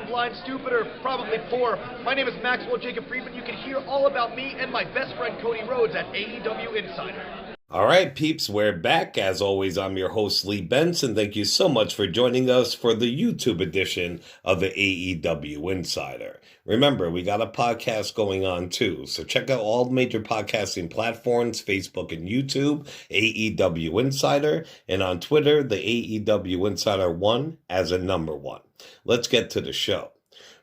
blind, stupid, or probably poor. My name is Maxwell Jacob Friedman. You can hear all about me and my best friend Cody Rhodes at AEW Insider. All right, peeps, we're back. As always, I'm your host, Lee Benson. Thank you so much for joining us for the YouTube edition of the AEW Insider. Remember, we got a podcast going on too, so check out all major podcasting platforms, Facebook and YouTube, AEW Insider, and on Twitter, the AEW Insider 1 as a number 1. Let's get to the show.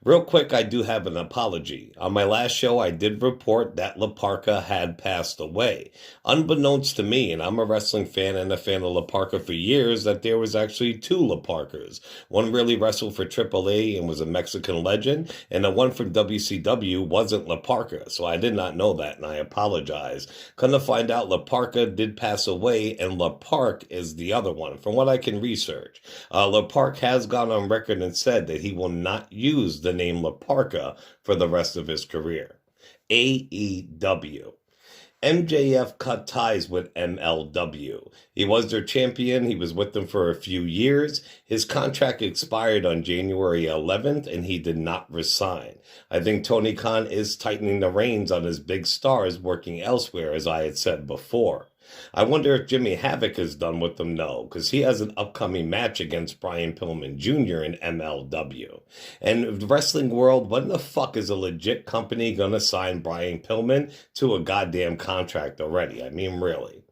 Real quick, I do have an apology. On my last show, I did report that La Parka had passed away. Unbeknownst to me, and I'm a wrestling fan and a fan of La Parka for years, that there was actually 2 La Parkas. One really wrestled for AAA and was a Mexican legend, and the one from WCW wasn't La Parka, so I did not know that, and I apologize. Come to find out, La Parka did pass away, and La Park is the other one, from what I can research. La Park has gone on record and said that he will not use the name La Parka for the rest of his career. AEW. MJF cut ties with MLW. He was their champion. He was with them for a few years. His contract expired on January 11th, and he did not resign. I think Tony Khan is tightening the reins on his big stars working elsewhere, as I had said before. I wonder if Jimmy Havoc is done with them. No, because he has an upcoming match against Brian Pillman Jr. in MLW. And the wrestling world, when the fuck is a legit company going to sign Brian Pillman to a goddamn contract already? I mean, really.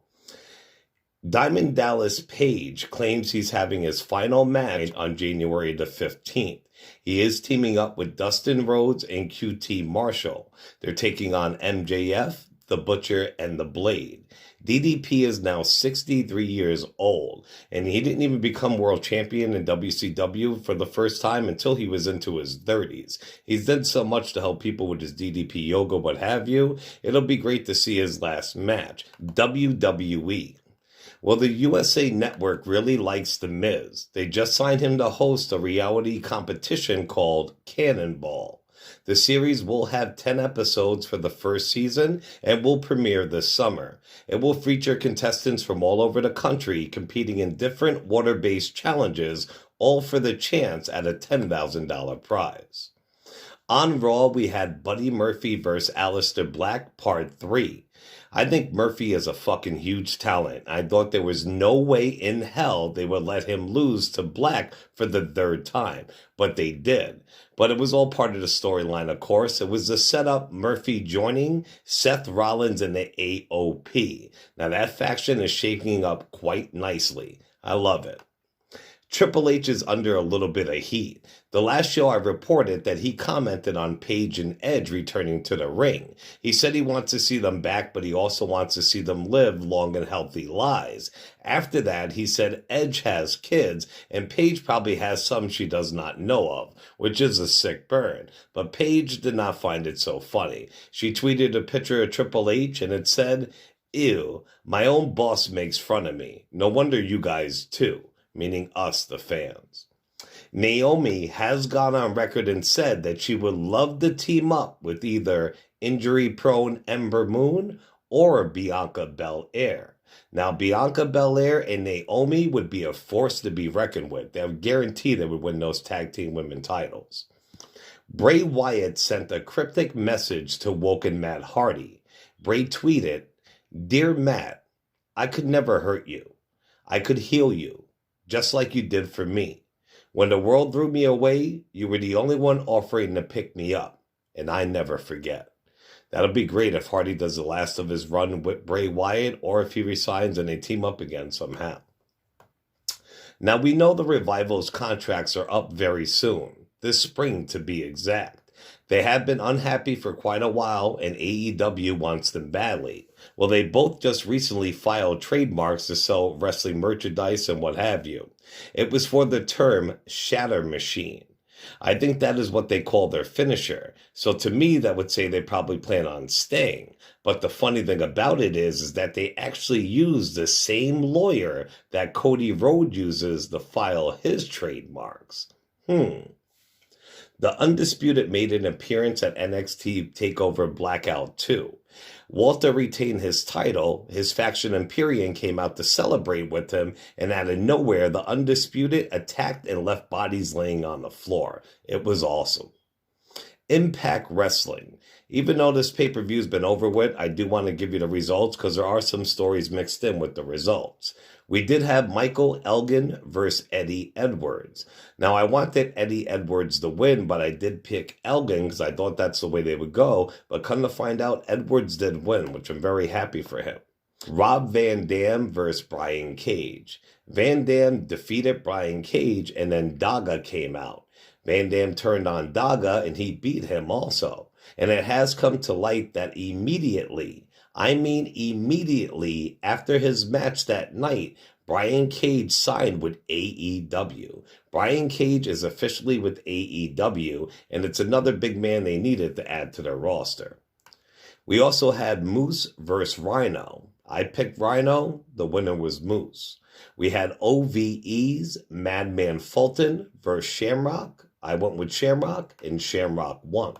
Diamond Dallas Page claims he's having his final match on January the 15th. He is teaming up with Dustin Rhodes and QT Marshall. They're taking on MJF, The Butcher, and The Blade. DDP is now 63 years old, and he didn't even become world champion in WCW for the first time until he was into his 30s. He's done so much to help people with his DDP yoga, what have you. It'll be great to see his last match. WWE. Well, the USA Network really likes The Miz. They just signed him to host a reality competition called Cannonball. The series will have 10 episodes for the first season and will premiere this summer. It will feature contestants from all over the country competing in different water-based challenges, all for the chance at a $10,000 prize. On Raw, we had Buddy Murphy vs. Aleister Black, Part 3. I think Murphy is a fucking huge talent. I thought there was no way in hell they would let him lose to Black for the 3rd time, but they did. But it was all part of the storyline, of course. It was the setup, Murphy joining Seth Rollins and the AOP. Now that faction is shaping up quite nicely. I love it. Triple H is under a little bit of heat. The last show I reported that he commented on Paige and Edge returning to the ring. He said he wants to see them back, but he also wants to see them live long and healthy lives. After that, he said Edge has kids, and Paige probably has some she does not know of, which is a sick burn. But Paige did not find it so funny. She tweeted a picture of Triple H, and it said, "Ew, my own boss makes fun of me. No wonder you guys too." Meaning us, the fans. Naomi has gone on record and said that she would love to team up with either injury-prone Ember Moon or Bianca Belair. Now, Bianca Belair and Naomi would be a force to be reckoned with. They would guarantee they would win those tag team women titles. Bray Wyatt sent a cryptic message to Woken Matt Hardy. Bray tweeted, "Dear Matt, I could never hurt you. I could heal you. Just like you did for me. When the world threw me away, you were the only one offering to pick me up, and I never forget." That'll be great if Hardy does the last of his run with Bray Wyatt, or if he resigns and they team up again somehow. Now, we know the Revival's contracts are up very soon, this spring to be exact. They have been unhappy for quite a while, and AEW wants them badly. Well, they both just recently filed trademarks to sell wrestling merchandise and what have you. It was for the term Shatter Machine. I think that is what they call their finisher. So to me, that would say they probably plan on staying. But the funny thing about it is that they actually use the same lawyer that Cody Rhodes uses to file his trademarks. The Undisputed made an appearance at NXT TakeOver Blackout 2. Walter retained his title. His faction Imperium came out to celebrate with him, and out of nowhere, the Undisputed attacked and left bodies laying on the floor. It was awesome. Impact Wrestling. Even though this pay-per-view's been over with, I do want to give you the results because there are some stories mixed in with the results. We did have Michael Elgin versus Eddie Edwards. Now, I wanted Eddie Edwards to win, but I did pick Elgin because I thought that's the way they would go. But come to find out, Edwards did win, which I'm very happy for him. Rob Van Dam versus Brian Cage. Van Dam defeated Brian Cage, and then Daga came out. Van Dam turned on Daga, and he beat him also. And it has come to light that immediately after his match that night, Brian Cage signed with AEW. Brian Cage is officially with AEW, and it's another big man they needed to add to their roster. We also had Moose versus Rhino. I picked Rhino. The winner was Moose. We had OVE's Madman Fulton versus Shamrock. I went with Shamrock, and Shamrock won.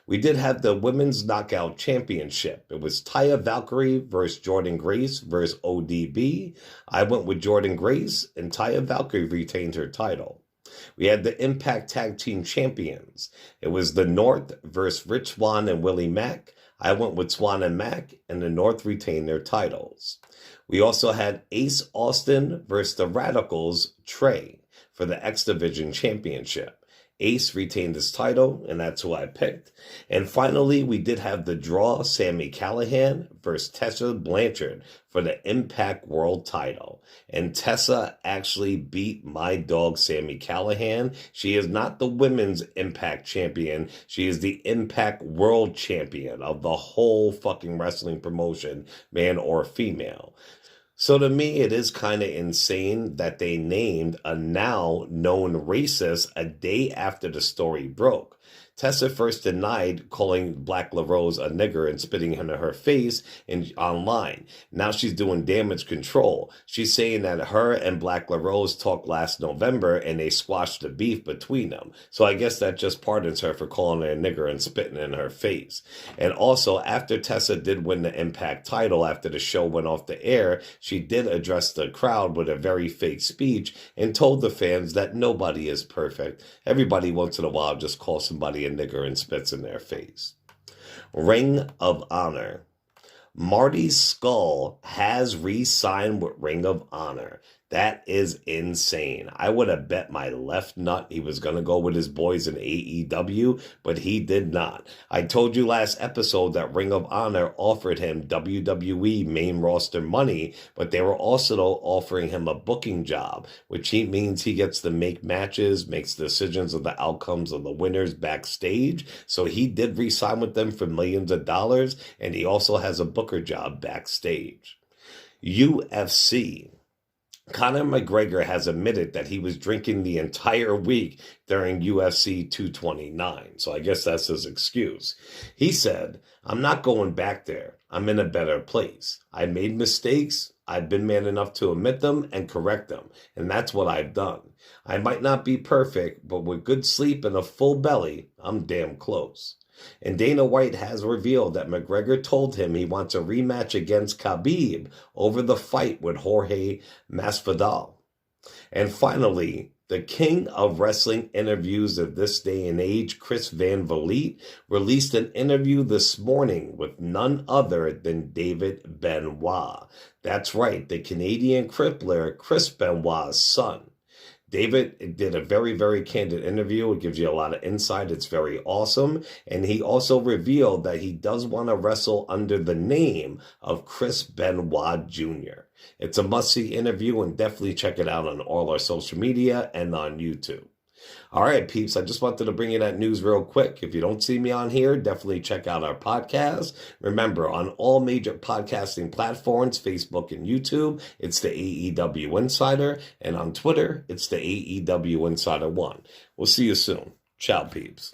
We did have the Women's Knockout Championship. It was Taya Valkyrie versus Jordan Grace versus ODB. I went with Jordan Grace, and Taya Valkyrie retained her title. We had the Impact Tag Team Champions. It was the North versus Rich Swann and Willie Mack. I went with Swann and Mack, and the North retained their titles. We also had Ace Austin versus the Radicals, Trey, for the X Division Championship. Ace retained his title, and that's who I picked. And finally, we did have the draw, Sami Callihan versus Tessa Blanchard for the Impact World title. And Tessa actually beat my dog, Sami Callihan. She is not the Women's Impact Champion. She is the Impact World Champion of the whole fucking wrestling promotion, man or female. So to me, it is kind of insane that they named a now known racist a day after the story broke. Tessa first denied calling Black LaRose a nigger and spitting into her face online. Now she's doing damage control. She's saying that her and Black LaRose talked last November and they squashed the beef between them. So I guess that just pardons her for calling her a nigger and spitting in her face. And also, after Tessa did win the Impact title after the show went off the air, she did address the crowd with a very fake speech and told the fans that nobody is perfect. Everybody once in a while just calls somebody a nigger and spits in their face. Ring of Honor. Marty Scurll has re-signed with Ring of Honor. That is insane. I would have bet my left nut he was going to go with his boys in AEW, but he did not. I told you last episode that Ring of Honor offered him WWE main roster money, but they were also offering him a booking job, which means he gets to make matches, makes decisions of the outcomes of the winners backstage. So he did re-sign with them for millions of dollars, and he also has a booker job backstage. UFC. Conor McGregor has admitted that he was drinking the entire week during UFC 229, so I guess that's his excuse. He said, "I'm not going back there. I'm in a better place. I made mistakes. I've been man enough to admit them and correct them, and that's what I've done. I might not be perfect, but with good sleep and a full belly, I'm damn close." And Dana White has revealed that McGregor told him he wants a rematch against Khabib over the fight with Jorge Masvidal. And finally, the king of wrestling interviews of this day and age, Chris Van Vliet, released an interview this morning with none other than David Benoit. That's right, the Canadian crippler, Chris Benoit's son. David did a very, very candid interview. It gives you a lot of insight. It's very awesome. And he also revealed that he does want to wrestle under the name of Chris Benoit Jr. It's a must-see interview, and definitely check it out on all our social media and on YouTube. All right, peeps, I just wanted to bring you that news real quick. If you don't see me on here, definitely check out our podcast. Remember, on all major podcasting platforms, Facebook and YouTube, it's the AEW Insider. And on Twitter, it's the AEW Insider 1. We'll see you soon. Ciao, peeps.